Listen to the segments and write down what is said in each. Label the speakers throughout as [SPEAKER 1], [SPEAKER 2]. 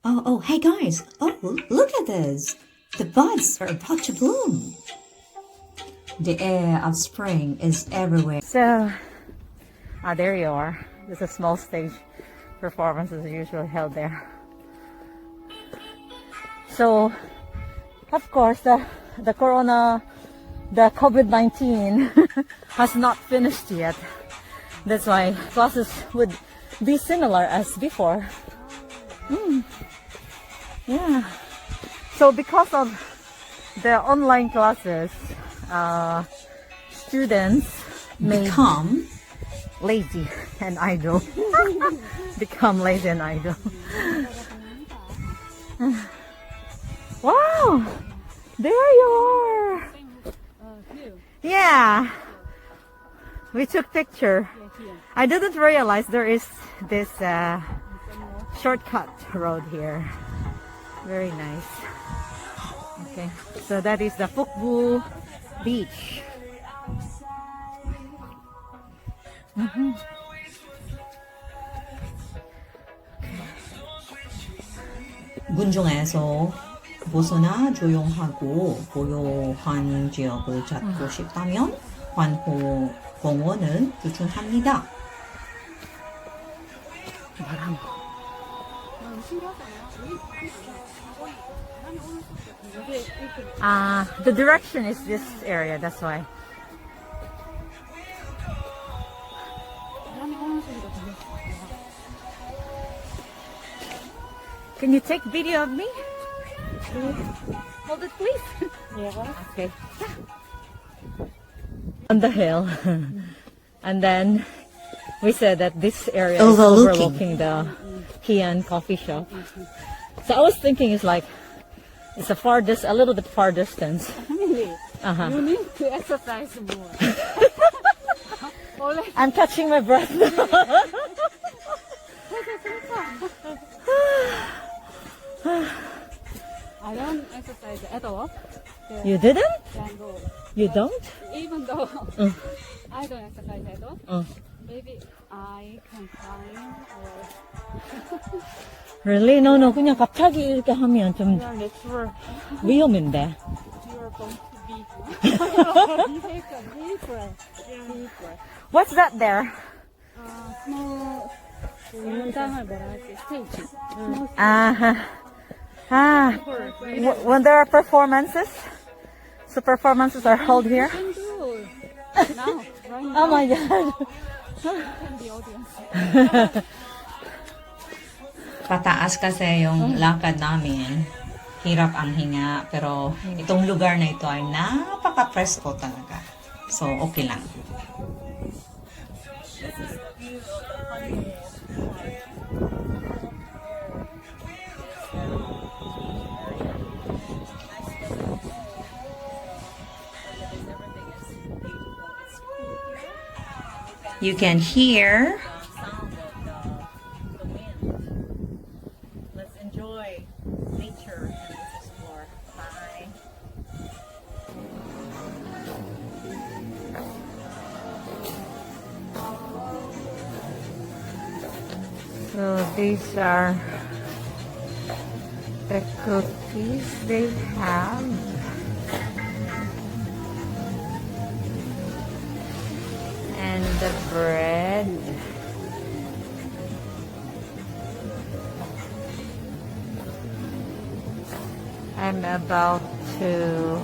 [SPEAKER 1] Oh, hey guys. Oh, look at this. The buds are about to bloom. The air of spring is everywhere.
[SPEAKER 2] So, there you are. There's a small stage. Performances are usually held there. So, of course, the COVID-19 has not finished yet. That's why classes would be similar as before. Yeah. So because of the online classes, students may
[SPEAKER 1] Become
[SPEAKER 2] lazy and idle. Become lazy and idle. Wow! There you are! Yeah! We took picture. I didn't realize there is this shortcut road here. Very nice. Okay, so that is the Pukbu Beach.
[SPEAKER 1] 군중에서 벗어나 조용하고 고요한 지역을 찾고 싶다면 관호 공원을 추천합니다.
[SPEAKER 2] The direction is this area, that's why. Can you take video of me? Hold it, please. Yeah. Okay. On the hill. And then we said that this area is overlooking the Kian coffee shop. So I was thinking it's like, it's a little bit far distance.
[SPEAKER 3] Really? You need to exercise more.
[SPEAKER 2] I'm catching my breath now.
[SPEAKER 3] I don't exercise at all.
[SPEAKER 2] You didn't?
[SPEAKER 3] Tango.
[SPEAKER 2] You don't?
[SPEAKER 3] Even though I don't exercise at all, maybe I can climb or
[SPEAKER 2] Really? No, 그냥 갑자기 이렇게 하면 좀
[SPEAKER 3] you are natural.
[SPEAKER 2] 위험인데.
[SPEAKER 3] You are going to be different.
[SPEAKER 2] What's that there?
[SPEAKER 3] small 공연장을 뭐라 하지? 스테이지.
[SPEAKER 2] When there are performances, so performances are held here.
[SPEAKER 3] Can do now, right now.
[SPEAKER 2] Oh my God.
[SPEAKER 3] And the audience.
[SPEAKER 1] Pataas kasi yung lakad namin. Hirap ang hinga. Pero itong lugar na ito ay napaka-presko talaga. So, okay lang. You can hear
[SPEAKER 2] Let's enjoy nature and let's explore. Bye. So these are the cookies they have. And the bread. I'm about to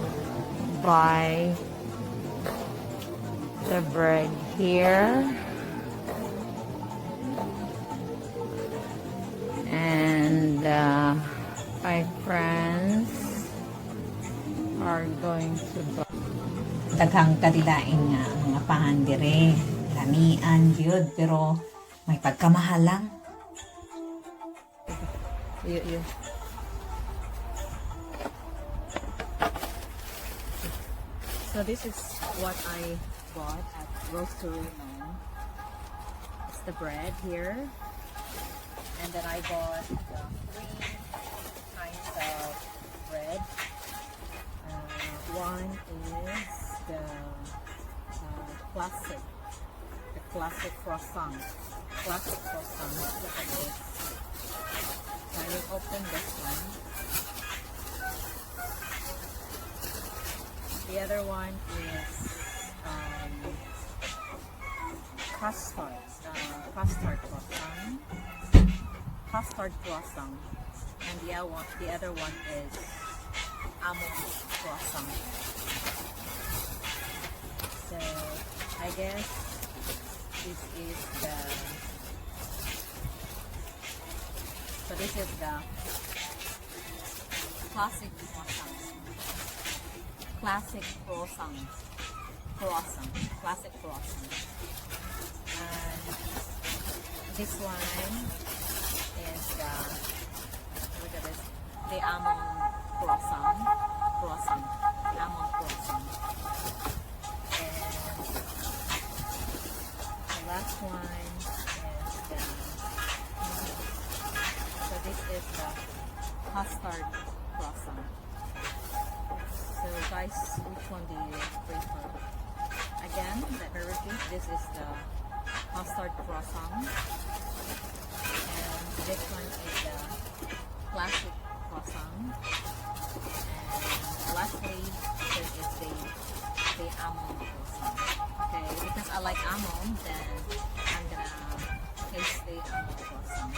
[SPEAKER 2] buy the bread here. And my friends are going to buy.
[SPEAKER 1] Daghang kadilain nga ang mga pahandire. Lamian, yun. Pero may pagkamahal lang.
[SPEAKER 2] You. So this is what I bought at Grocery Mall. It's the bread here. And then I bought the 3 kinds of bread. One is the classic croissant. Look at this.
[SPEAKER 1] will open this one. The other one is custard croissant. Custard croissant. And the other one is almond croissant. So I guess this is the classic croissant. Classic croissant. And this one is look at this, the almond croissant. Almond croissant. And the last one is so this is the custard croissant. So guys, which one do you prefer? Again, let me repeat, this is the custard croissant. And this one is the classic croissant. And lastly, this is the almond croissant. Okay, because I like almond, then I'm gonna taste the almond croissant.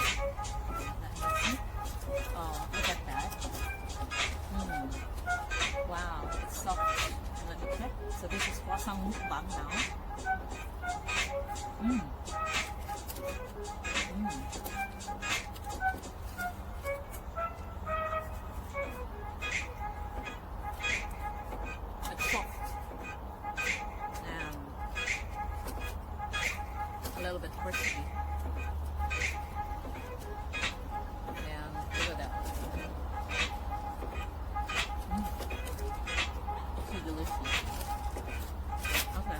[SPEAKER 1] Okay, let me see. Oh, look at that. Wow, it's soft. Let me check. So this is croissant mukbang now. It's soft and a little bit crispy. And look at that. So delicious. Okay.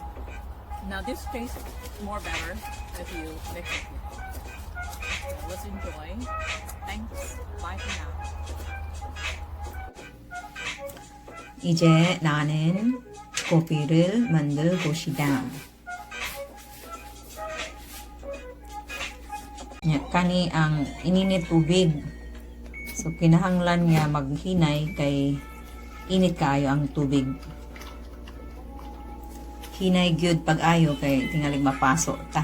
[SPEAKER 1] Now this tastes more better if you mix it. So let's enjoy. Thanks. Bye for now. 이제 나는 커피를 만들 것이다. Kani ang ininit tubig. So kinahanglan nga maghinay kay init kaayo ang tubig. Hinay gyud pag-ayo kay tingalig mapaso ta.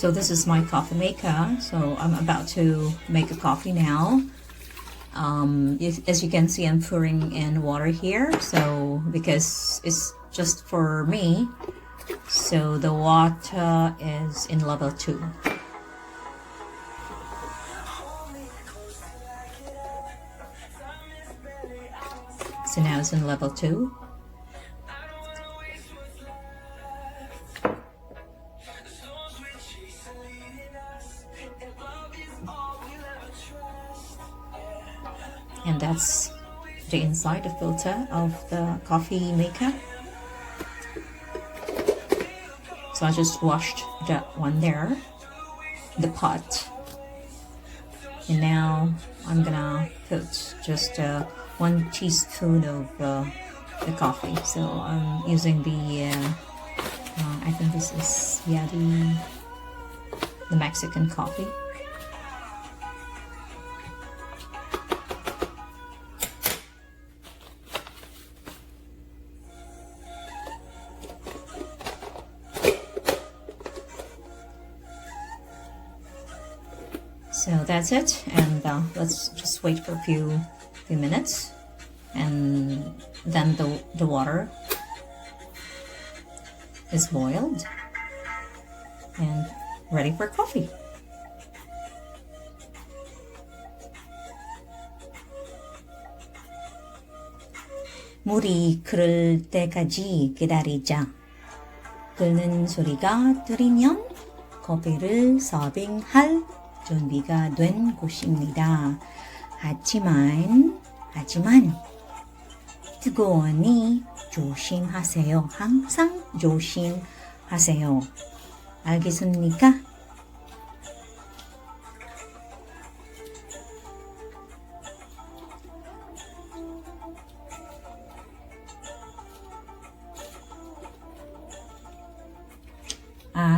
[SPEAKER 1] So this is my coffee maker. So I'm about to make a coffee now. As you can see, I'm pouring in water here. So because it's just for me, so the water is in level 2. So now it's in level 2. And that's the inside, the filter of the coffee maker. So I just washed that one there, the pot. And now I'm gonna put just 1 teaspoon of the coffee. So I'm using the, I think this is, yeah, the Mexican coffee. So that's it, and let's just wait for a few minutes, and then the water is boiled and ready for coffee. 물이 끓을 때까지 기다리자. 끓는 소리가 들리면 커피를 서빙할 준비가 된 곳입니다. 하지만 뜨거우니 조심하세요. 항상 조심하세요. 알겠습니까?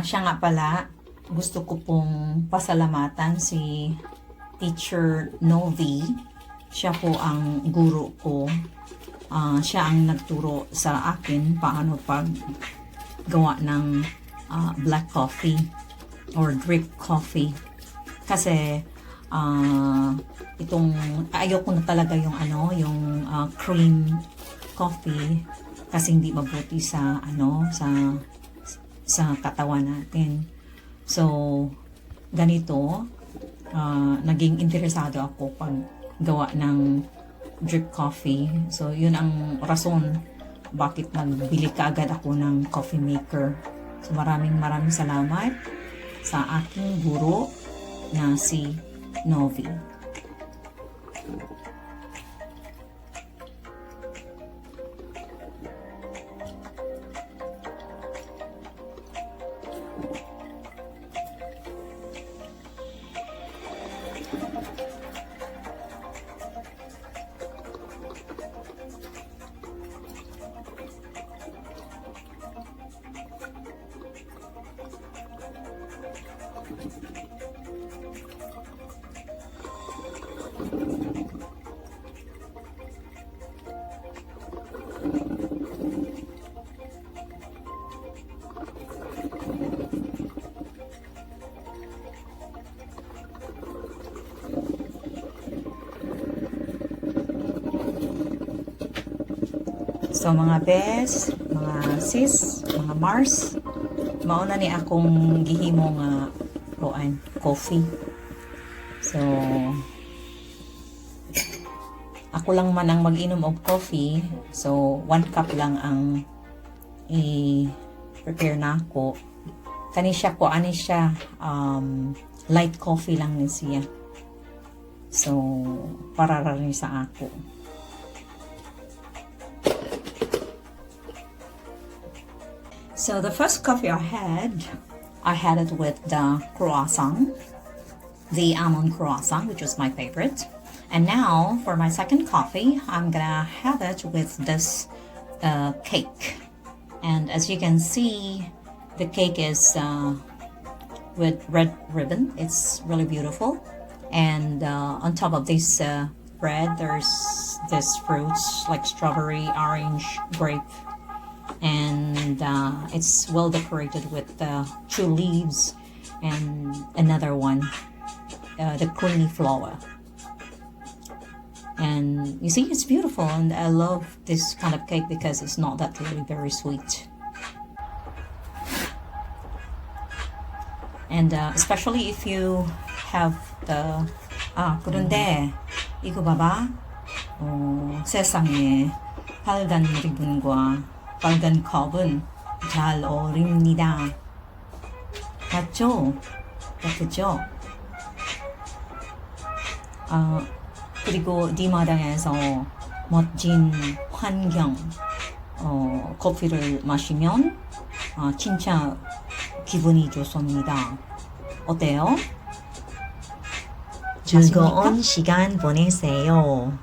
[SPEAKER 1] Siya nga pala, gusto ko pong pasalamatan si Teacher Novi. Siya po ang guro ko. Siya ang nagturo sa akin paano pag gawa ng black coffee or drip coffee. Kasi ayoko na talaga yung cream coffee kasi hindi mabuti sa katawan natin. So, ganito, naging interesado ako pag gawa ng drip coffee. So, yun ang rason bakit nagbili kaagad ako ng coffee maker. So, maraming salamat sa aking guro na si Novi. So mga bes, mga sis, mga Mars, mauna ni akong gihimo nga coffee. So ako lang man ang mag-inom og coffee. So 1 cup lang ang i-prepare na ako. Kani siya light coffee lang ni siya. So para rin sa ako. So the first coffee I had it with the croissant, the almond croissant, which was my favorite. And now for my second coffee, I'm gonna have it with this cake. And as you can see, the cake is with red ribbon. It's really beautiful. And on top of this bread, there's this fruits like strawberry, orange, grape. And it's well decorated with 2 leaves and another one, the creamy flower. And you see, it's beautiful, and I love this kind of cake because it's not that really very sweet. And especially if you have the 그런데 이거 봐봐. 세상에 빨간 리본과 빨간 컵은 잘 어울립니다. 맞죠? 그죠? 그리고 디마당에서 멋진 환경 커피를 마시면 진짜 기분이 좋습니다. 어때요? 즐거운 시간 보내세요.